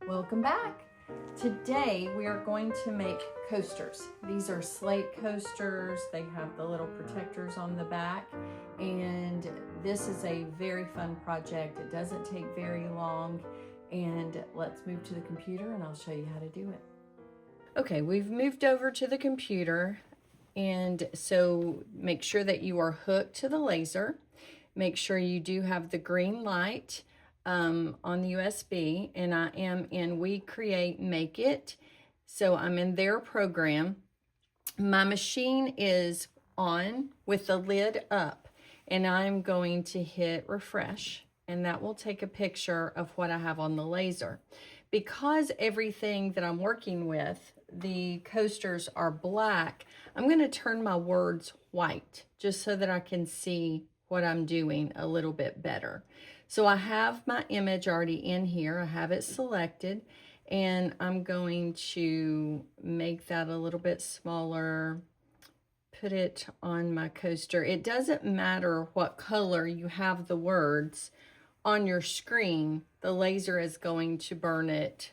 Welcome back. Today we are going to make coasters. These are Slate coasters. They have the little protectors on the back, and this is a very fun project. It doesn't take very long, and let's move to the computer and I'll show you how to do it. Okay, we've moved over to the computer, and so make sure that you are hooked to the laser. Make sure you do have the green light on the USB, and I am in We Create Make It. So I'm in their program. My machine is on with the lid up, and I'm going to hit refresh, and that will take a picture of what I have on the laser. Because everything that I'm working with, the coasters are black, I'm going to turn my words white just so that I can see what I'm doing a little bit better. So I have my image already in here. I have it selected, and I'm going to make that a little bit smaller, put it on my coaster. It doesn't matter what color you have the words on your screen, the laser is going to burn it.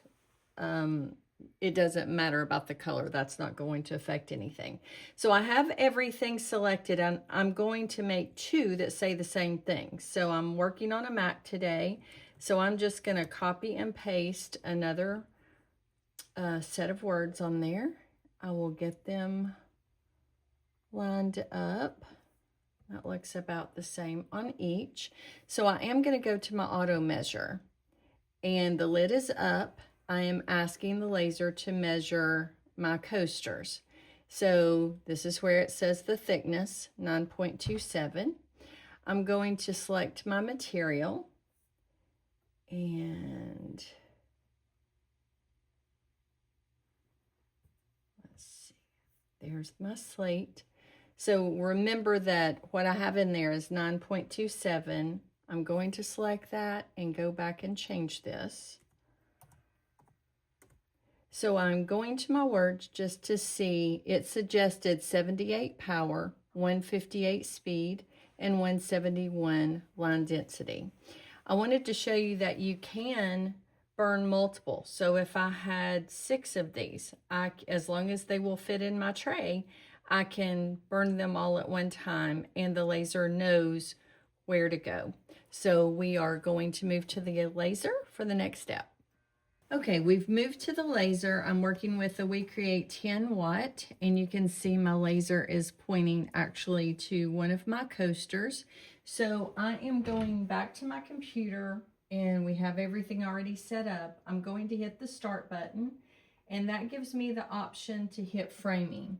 It doesn't matter about the color. That's not going to affect anything. So I have everything selected, and I'm going to make two that say the same thing. So I'm working on a Mac today. So I'm just going to copy and paste another set of words on there. I will get them lined up. That looks about the same on each. So I am going to go to my auto measure, and the lid is up. I am asking the laser to measure my coasters. So this is where it says the thickness, 9.27. I'm going to select my material, and let's see, there's my slate. So remember that what I have in there is 9.27. I'm going to select that and go back and change this. So I'm going to my words just to see. It suggested 78 power, 158 speed, and 171 line density. I wanted to show you that you can burn multiple. So if I had 6 of these, as long as they will fit in my tray, I can burn them all at one time, and the laser knows where to go. So we are going to move to the laser for the next step. Okay, we've moved to the laser. I'm working with the We Create 10 watt, and you can see my laser is pointing actually to one of my coasters. So I am going back to my computer, and we have everything already set up. I'm going to hit the start button, and that gives me the option to hit framing.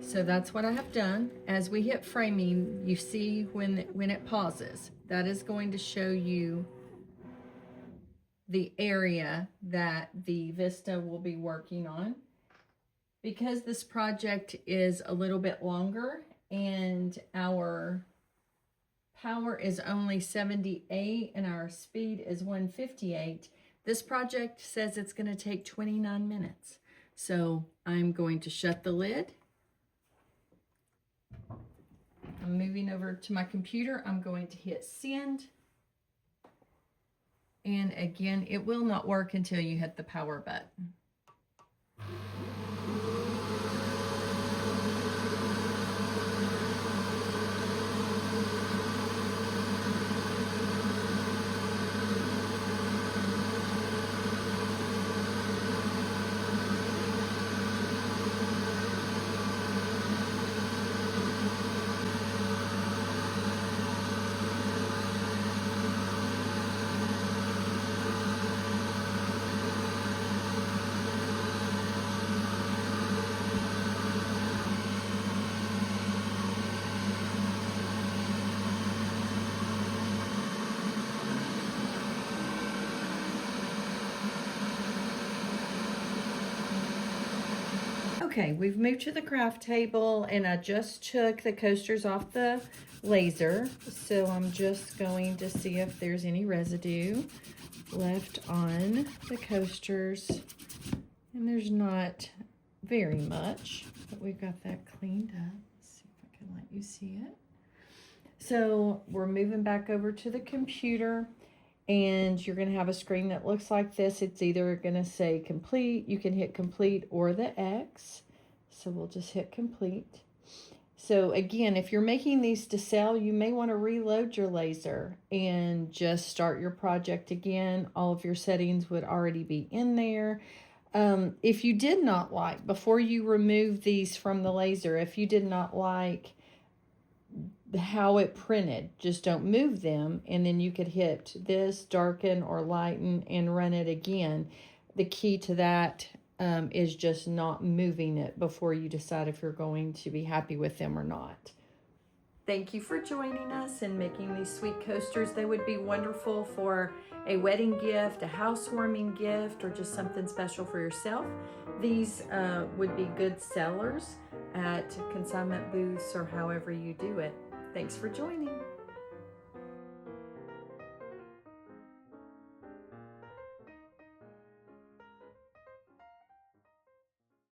So that's what I have done. As we hit framing, you see when it pauses, that is going to show you the area that the Vista will be working on. Because this project is a little bit longer and our power is only 78 and our speed is 158, this project says it's going to take 29 minutes. So I'm going to shut the lid. I'm moving over to my computer. I'm going to hit send. And again, it will not work until you hit the power button. Okay, we've moved to the craft table, and I just took the coasters off the laser. So I'm just going to see if there's any residue left on the coasters. And there's not very much, but we've got that cleaned up. Let's see if I can let you see it. So we're moving back over to the computer, and you're going to have a screen that looks like this. It's either going to say complete, you can hit complete, or the X. So we'll just hit complete. So again, if you're making these to sell, you may want to reload your laser and just start your project again. All of your settings would already be in there. If you did not like, before you remove these from the laser, if you did not like how it printed, just don't move them, and then you could hit this, darken or lighten, and run it again. The key to that is just not moving it before you decide if you're going to be happy with them or not. Thank you for joining us and making these sweet coasters. They would be wonderful for a wedding gift, a housewarming gift, or just something special for yourself. These would be good sellers at consignment booths or however you do it. Thanks for joining.